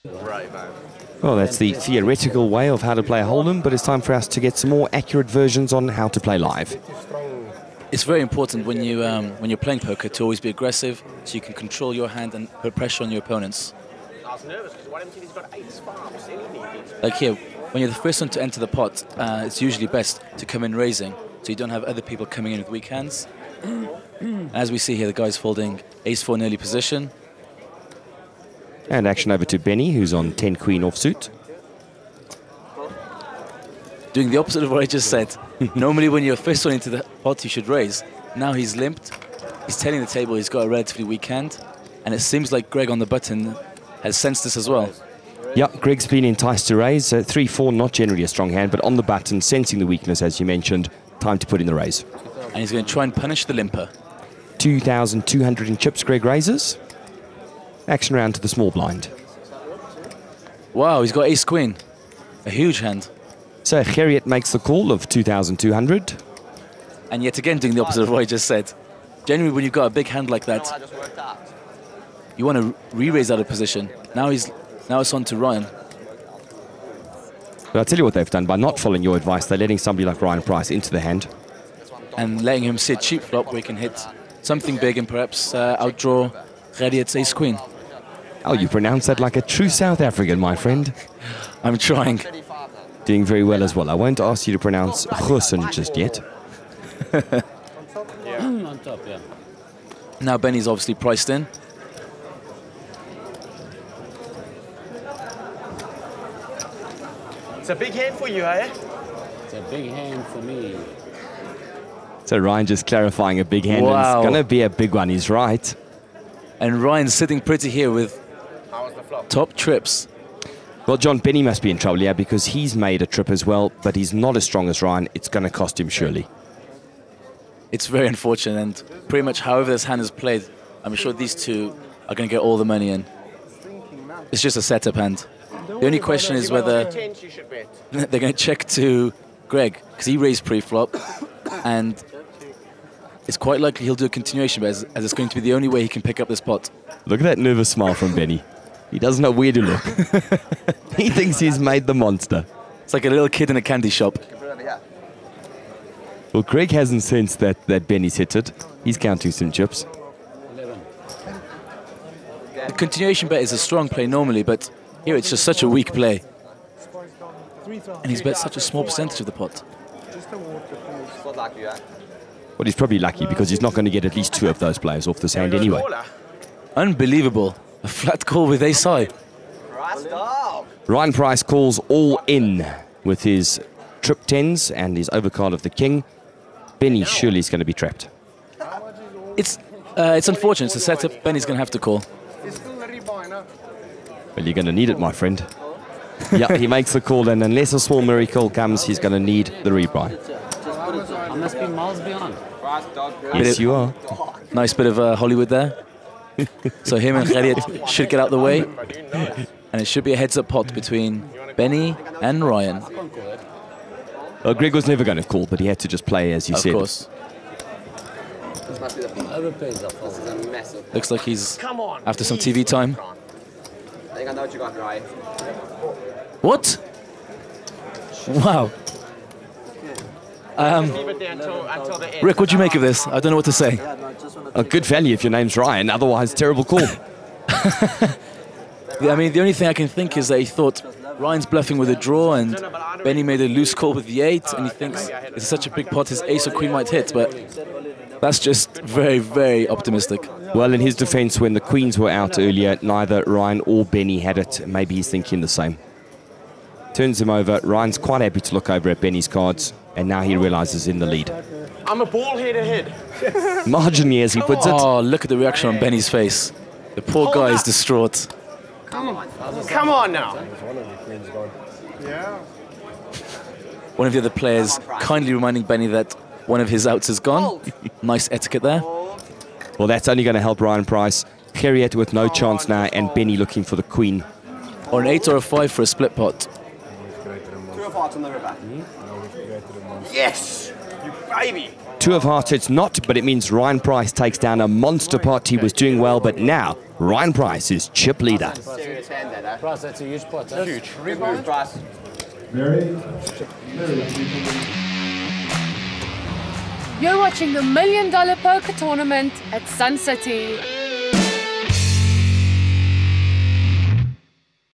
Well, that's the theoretical way of how to play a hold'em, but it's time for us to get some more accurate versions on how to play live. It's very important when you're playing poker to always be aggressive, so you can control your hand and put pressure on your opponents. Like here, when you're the first one to enter the pot, it's usually best to come in raising, so you don't have other people coming in with weak hands. As we see here, the guy's folding ace-4 in early position. And action over to Benny, who's on 10 queen offsuit. Doing the opposite of what I just said. Normally when you're first one into the pot, you should raise. Now he's limped. He's telling the table he's got a relatively weak hand. And it seems like Greg on the button has sensed this as well. Yeah, Greg's been enticed to raise. 3-4, not generally a strong hand, but on the button, sensing the weakness, as you mentioned, time to put in the raise. And he's going to try and punish the limper. 2,200 in chips, Greg raises. Action round to the small blind. Wow, he's got ace-queen. A huge hand. So Harriet makes the call of 2,200. And yet again doing the opposite of what I just said. Generally, when you've got a big hand like that, you want to re-raise out of position. Now it's on to Ryan. But I'll tell you what they've done. By not following your advice, they're letting somebody like Ryan Price into the hand. And letting him sit cheap flop where he can hit something big and perhaps outdraw Harriet's ace-queen. Oh, you pronounce that like a true South African, my friend. I'm trying. Doing very well as well. I won't ask you to pronounce Gussen just yet. On top, yeah. Now Benny's obviously priced in. It's a big hand for you, eh? It's a big hand for me. So Ryan just clarifying a big hand. Wow. It's going to be a big one, he's right. And Ryan's sitting pretty here with top trips. Well, John, Benny must be in trouble, yeah, because he's made a trip as well, but he's not as strong as Ryan. It's going to cost him surely. It's very unfortunate, and pretty much however this hand is played, I'm sure these two are going to get all the money in. It's just a setup hand. The only question is whether they're going to check to Greg, because he raised pre-flop, and it's quite likely he'll do a continuation, but as it's going to be the only way he can pick up this pot. Look at that nervous smile from Benny. He doesn't know where to look. He thinks he's made the monster. It's like a little kid in a candy shop. Well, Greg hasn't sensed that Benny's hit it. He's counting some chips. 11. The continuation bet is a strong play normally, but here it's just such a weak play. And he's bet such a small percentage of the pot. Well, he's probably lucky because he's not going to get at least two of those players off this hand anyway. Unbelievable. A flat call with ace high. Ryan Price calls all in with his trip tens and his overcard of the king. Benny surely is going to be trapped. It's unfortunate. It's a setup. Benny's going to have to call. Well, you're going to need it, my friend. Yeah, he makes the call, and unless a small miracle comes, he's going to need the rebuy. I must be miles beyond. Yes, you are. Nice bit of Hollywood there. So him and Harriet should get out the way. And it should be a heads-up pot between Benny and Ryan. Well, Greg was never going to call, but he had to just play as he said. Of course. Looks like he's after some TV time. What? Wow. Rick, what do you make of this? I don't know what to say. A good value if your name's Ryan, otherwise terrible call. I mean, the only thing I can think is that he thought Ryan's bluffing with a draw and Benny made a loose call with the 8 and he thinks it's such a big pot his ace or queen might hit, but that's just very, very optimistic. Well, in his defense, when the queens were out earlier, neither Ryan or Benny had it. Maybe he's thinking the same. Turns him over. Ryan's quite happy to look over at Benny's cards, and now he realizes in the lead. I'm a ball head ahead. Marginally, as he puts it. Oh, look at the reaction on Benny's face. The poor guy is distraught. Come on now. One of the other players kindly reminding Benny that one of his outs is gone. Nice etiquette there. Well, that's only going to help Ryan Price. Harriet with no chance now, and Benny looking for the queen. Or an 8 or a 5 for a split pot. Yes, you baby. 2 of hearts it's not, but it means Ryan Price takes down a monster pot. He was doing well, but now Ryan Price is chip leader. Serious hand, that, eh? Price, that's a huge pot. Huh? Huge. Big move, Price. You're watching the $1 Million Poker Tournament at Sun City.